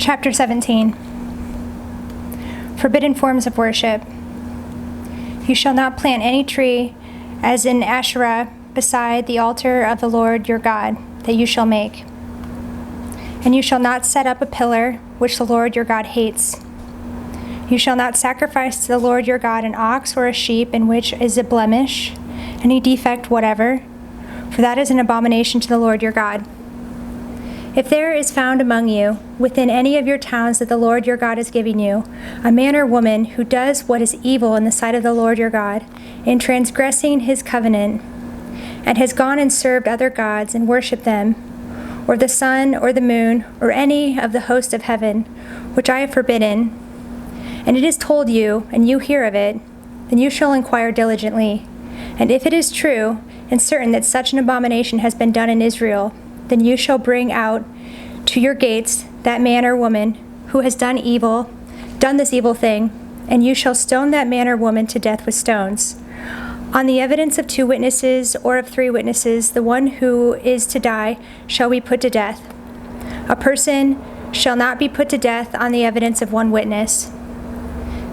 Chapter 17. Forbidden forms of worship. You shall not plant any tree as in Asherah beside the altar of the Lord your God that you shall make. And you shall not set up a pillar which the Lord your God hates. You shall not sacrifice to the Lord your God an ox or a sheep in which is a blemish, any defect whatever, for that is an abomination to the Lord your God. If there is found among you, within any of your towns that the Lord your God is giving you, a man or woman who does what is evil in the sight of the Lord your God, in transgressing his covenant, and has gone and served other gods and worshipped them, or the sun or the moon, or any of the host of heaven, which I have forbidden, and it is told you, and you hear of it, then you shall inquire diligently. And if it is true and certain that such an abomination has been done in Israel, then you shall bring out to your gates that man or woman who has done this evil thing, and you shall stone that man or woman to death with stones. On the evidence of 2 witnesses or of 3 witnesses, the one who is to die shall be put to death. A person shall not be put to death on the evidence of 1 witness.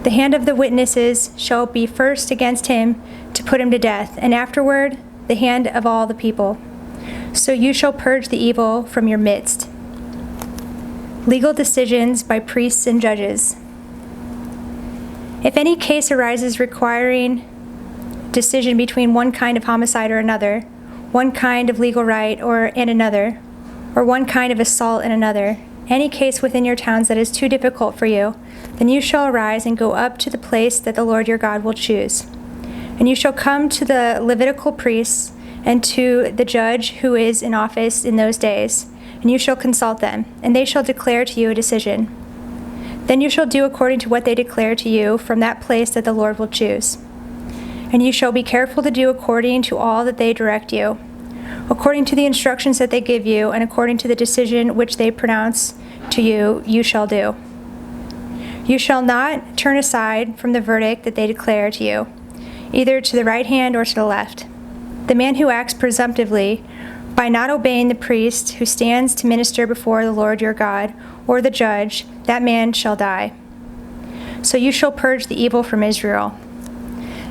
The hand of the witnesses shall be first against him to put him to death, and afterward the hand of all the people. So you shall purge the evil from your midst. Legal decisions by priests and judges. If any case arises requiring decision between one kind of homicide or another, one kind of legal right and another, or one kind of assault and another, any case within your towns that is too difficult for you, then you shall arise and go up to the place that the Lord your God will choose. And you shall come to the Levitical priests and to the judge who is in office in those days, and you shall consult them, and they shall declare to you a decision. Then you shall do according to what they declare to you from that place that the Lord will choose. And you shall be careful to do according to all that they direct you, according to the instructions that they give you, and according to the decision which they pronounce to you, you shall do. You shall not turn aside from the verdict that they declare to you, either to the right hand or to the left. The man who acts presumptively by not obeying the priest who stands to minister before the Lord your God, or the judge, that man shall die. So you shall purge the evil from Israel.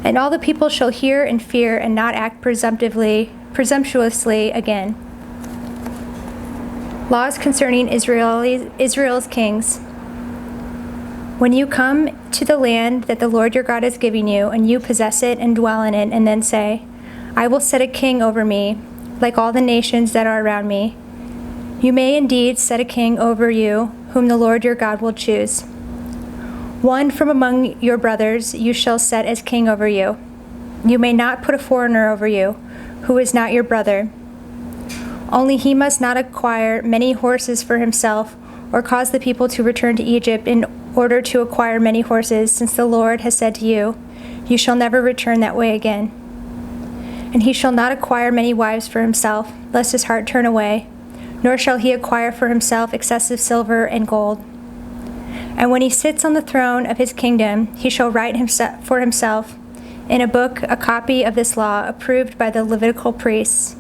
And all the people shall hear and fear and not act presumptuously again. Laws concerning Israel's kings. When you come to the land that the Lord your God is giving you, and you possess it and dwell in it, and then say, I will set a king over me, like all the nations that are around me. You may indeed set a king over you, whom the Lord your God will choose. One from among your brothers you shall set as king over you. You may not put a foreigner over you, who is not your brother. Only he must not acquire many horses for himself, or cause the people to return to Egypt in order to acquire many horses, since the Lord has said to you, you shall never return that way again. And he shall not acquire many wives for himself, lest his heart turn away, nor shall he acquire for himself excessive silver and gold. And when he sits on the throne of his kingdom, he shall write for himself in a book a copy of this law approved by the Levitical priests.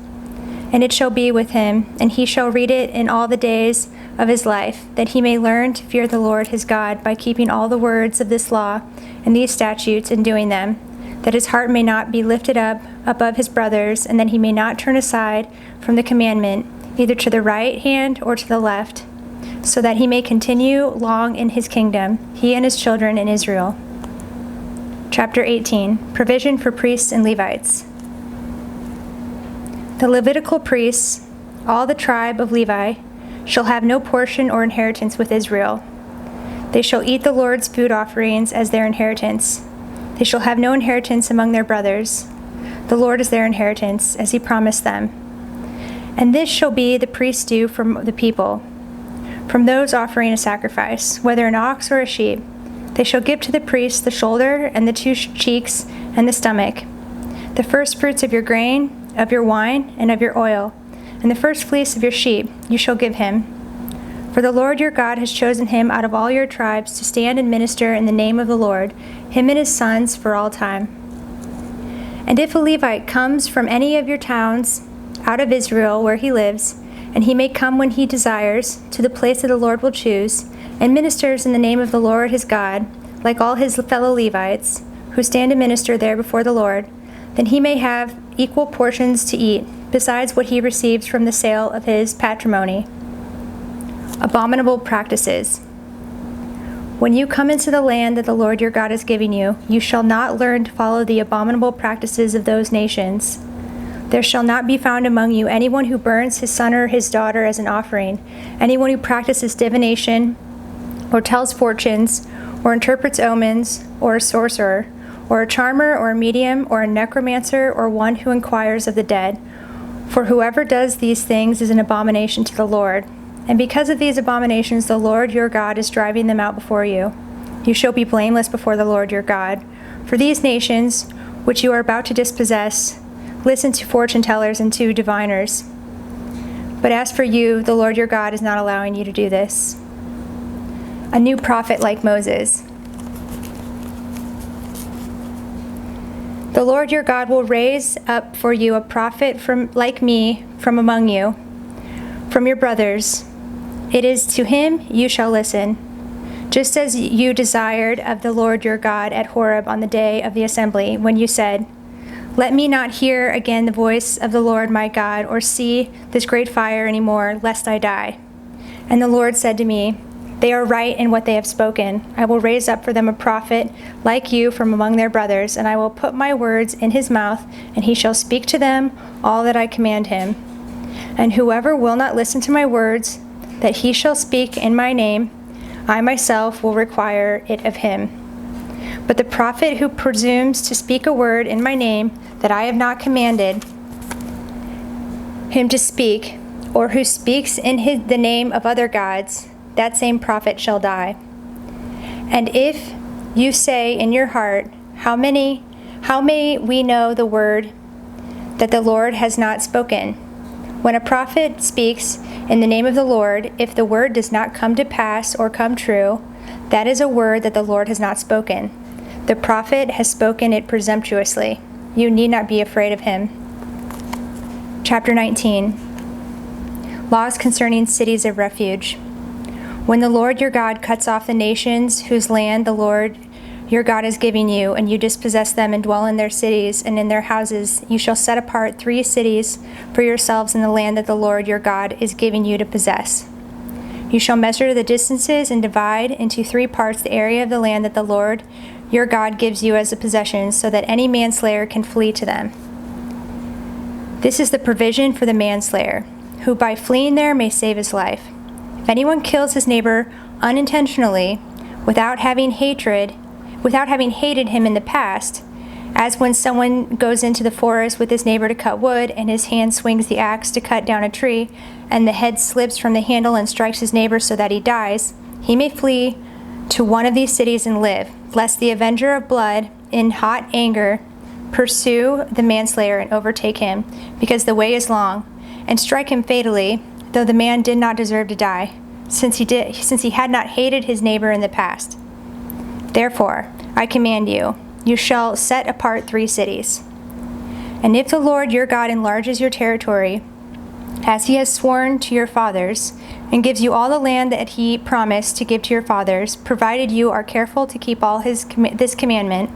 And it shall be with him, and he shall read it in all the days of his life, that he may learn to fear the Lord his God by keeping all the words of this law and these statutes and doing them, that his heart may not be lifted up above his brothers, and that he may not turn aside from the commandment, either to the right hand or to the left, so that he may continue long in his kingdom, he and his children in Israel. Chapter 18. Provision for priests and Levites. The Levitical priests, all the tribe of Levi, shall have no portion or inheritance with Israel. They shall eat the Lord's food offerings as their inheritance. They shall have no inheritance among their brothers. The Lord is their inheritance, as he promised them. And this shall be the priest's due from the people, from those offering a sacrifice, whether an ox or a sheep. They shall give to the priest the shoulder and the 2 cheeks and the stomach, the first fruits of your grain, of your wine, and of your oil, and the first fleece of your sheep you shall give him. For the Lord your God has chosen him out of all your tribes to stand and minister in the name of the Lord, him and his sons for all time. And if a Levite comes from any of your towns out of Israel where he lives, and he may come when he desires to the place that the Lord will choose, and ministers in the name of the Lord his God, like all his fellow Levites, who stand to minister there before the Lord, then he may have equal portions to eat, besides what he receives from the sale of his patrimony. Abominable practices. When you come into the land that the Lord your God is giving you, you shall not learn to follow the abominable practices of those nations. There shall not be found among you anyone who burns his son or his daughter as an offering, anyone who practices divination, or tells fortunes, or interprets omens, or a sorcerer, or a charmer, or a medium, or a necromancer, or one who inquires of the dead. For whoever does these things is an abomination to the Lord. And because of these abominations, the Lord your God is driving them out before you. You shall be blameless before the Lord your God. For these nations, which you are about to dispossess, listen to fortune tellers and to diviners. But as for you, the Lord your God is not allowing you to do this. A new prophet like Moses. The Lord your God will raise up for you a prophet like me from among you, from your brothers. It is to him you shall listen, just as you desired of the Lord your God at Horeb on the day of the assembly, when you said, "Let me not hear again the voice of the Lord my God, or see this great fire any more, lest I die." And the Lord said to me, "They are right in what they have spoken. I will raise up for them a prophet like you from among their brothers, and I will put my words in his mouth, and he shall speak to them all that I command him. And whoever will not listen to my words, that he shall speak in my name, I myself will require it of him. But the prophet who presumes to speak a word in my name that I have not commanded him to speak, or who speaks in the name of other gods, that same prophet shall die. And if you say in your heart, how may we know the word that the Lord has not spoken? When a prophet speaks in the name of the Lord, if the word does not come to pass or come true, that is a word that the Lord has not spoken. The prophet has spoken it presumptuously. You need not be afraid of him. Chapter 19. Laws concerning cities of refuge. When the Lord your God cuts off the nations whose land the Lord your God is giving you, and you dispossess them and dwell in their cities and in their houses, you shall set apart 3 cities for yourselves in the land that the Lord your God is giving you to possess. You shall measure the distances and divide into 3 parts the area of the land that the Lord your God gives you as a possession, so that any manslayer can flee to them. This is the provision for the manslayer, who by fleeing there may save his life. If anyone kills his neighbor unintentionally, without having hated him in the past, as when someone goes into the forest with his neighbor to cut wood, and his hand swings the axe to cut down a tree, and the head slips from the handle and strikes his neighbor so that he dies, he may flee to one of these cities and live, lest the avenger of blood, in hot anger, pursue the manslayer and overtake him, because the way is long, and strike him fatally, though the man did not deserve to die, since he had not hated his neighbor in the past. Therefore, I command you, you shall set apart 3 cities. And if the Lord your God enlarges your territory, as he has sworn to your fathers, and gives you all the land that he promised to give to your fathers, provided you are careful to keep all this commandment,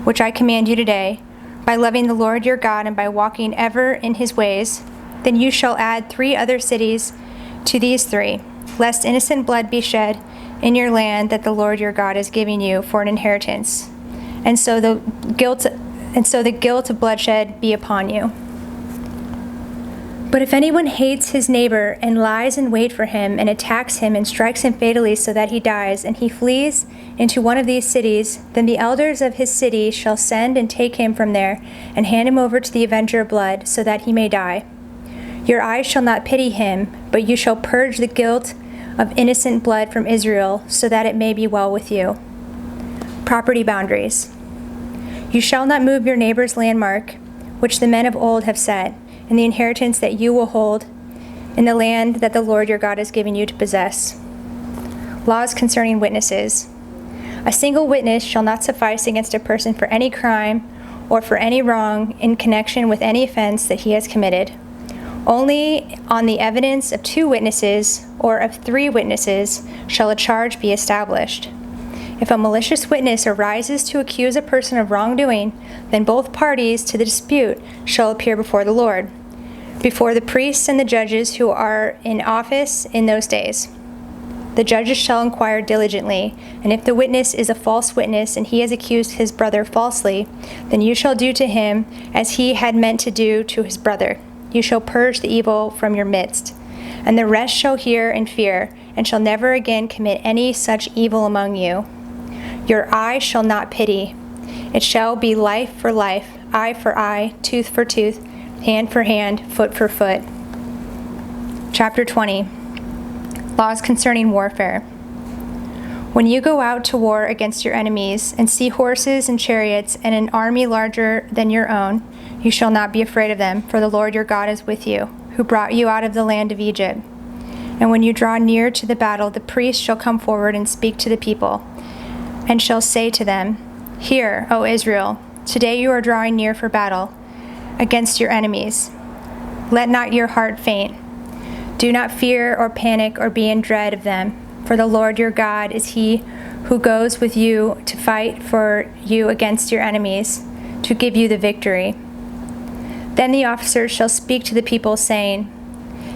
which I command you today, by loving the Lord your God and by walking ever in his ways, then you shall add 3 other cities to these 3, lest innocent blood be shed in your land that the Lord your God is giving you for an inheritance, and so the guilt of bloodshed be upon you. But if anyone hates his neighbor and lies in wait for him and attacks him and strikes him fatally so that he dies, and he flees into one of these cities, then the elders of his city shall send and take him from there and hand him over to the avenger of blood so that he may die. Your eyes shall not pity him, but you shall purge the guilt of innocent blood from Israel, so that it may be well with you. Property boundaries. You shall not move your neighbor's landmark, which the men of old have set, in the inheritance that you will hold in the land that the Lord your God is giving you to possess. Laws concerning witnesses. A single witness shall not suffice against a person for any crime or for any wrong in connection with any offense that he has committed. Only on the evidence of 2 witnesses or of 3 witnesses shall a charge be established. If a malicious witness arises to accuse a person of wrongdoing, then both parties to the dispute shall appear before the Lord, before the priests and the judges who are in office in those days. The judges shall inquire diligently, and if the witness is a false witness and he has accused his brother falsely, then you shall do to him as he had meant to do to his brother. You shall purge the evil from your midst. And the rest shall hear and fear, and shall never again commit any such evil among you. Your eye shall not pity. It shall be life for life, eye for eye, tooth for tooth, hand for hand, foot for foot. Chapter 20. Laws concerning warfare. When you go out to war against your enemies, and see horses and chariots, and an army larger than your own, you shall not be afraid of them, for the Lord your God is with you, who brought you out of the land of Egypt. And when you draw near to the battle, the priest shall come forward and speak to the people, and shall say to them, Hear, O Israel, today you are drawing near for battle against your enemies. Let not your heart faint. Do not fear or panic or be in dread of them, for the Lord your God is he who goes with you to fight for you against your enemies, to give you the victory. Then the officers shall speak to the people, saying,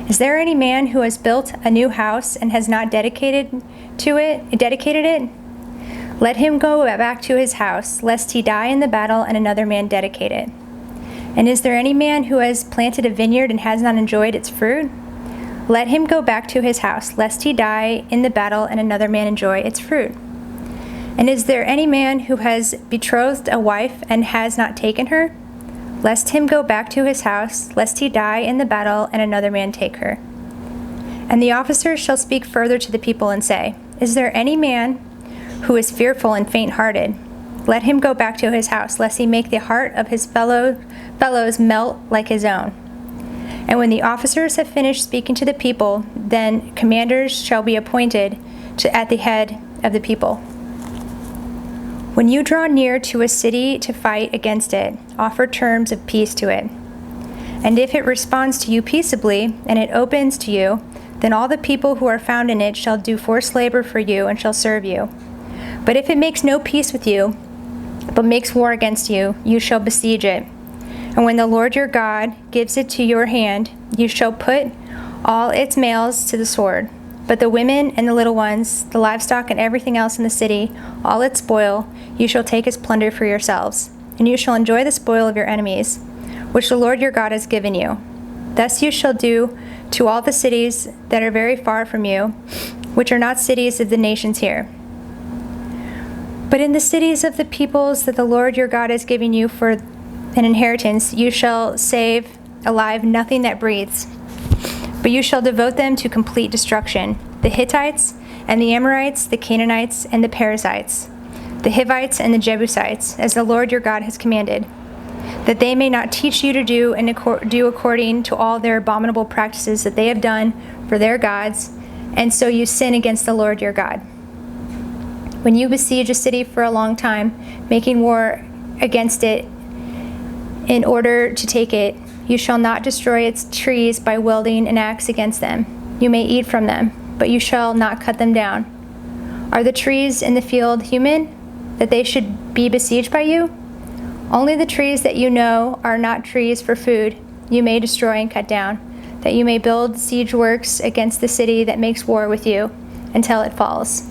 Is there any man who has built a new house and has not dedicated it? Let him go back to his house, lest he die in the battle and another man dedicate it. And is there any man who has planted a vineyard and has not enjoyed its fruit? Let him go back to his house, lest he die in the battle and another man enjoy its fruit. And is there any man who has betrothed a wife and has not taken her? Lest him go back to his house, lest he die in the battle and another man take her. And the officers shall speak further to the people and say, Is there any man who is fearful and faint-hearted? Let him go back to his house, lest he make the heart of his fellows melt like his own. And when the officers have finished speaking to the people, then commanders shall be appointed at the head of the people. When you draw near to a city to fight against it, offer terms of peace to it. And if it responds to you peaceably, and it opens to you, then all the people who are found in it shall do forced labor for you and shall serve you. But if it makes no peace with you, but makes war against you, you shall besiege it. And when the Lord your God gives it to your hand, you shall put all its males to the sword. But the women and the little ones, the livestock and everything else in the city, all its spoil, you shall take as plunder for yourselves. And you shall enjoy the spoil of your enemies, which the Lord your God has given you. Thus you shall do to all the cities that are very far from you, which are not cities of the nations here. But in the cities of the peoples that the Lord your God is giving you for an inheritance, you shall save alive nothing that breathes, but you shall devote them to complete destruction: the Hittites and the Amorites, the Canaanites and the Perizzites, the Hivites and the Jebusites, as the Lord your God has commanded, that they may not teach you to do according to all their abominable practices that they have done for their gods, and so you sin against the Lord your God. When you besiege a city for a long time, making war against it in order to take it, you shall not destroy its trees by wielding an axe against them. You may eat from them, but you shall not cut them down. Are the trees in the field human, that they should be besieged by you? Only the trees that you know are not trees for food you may destroy and cut down, that you may build siege works against the city that makes war with you until it falls.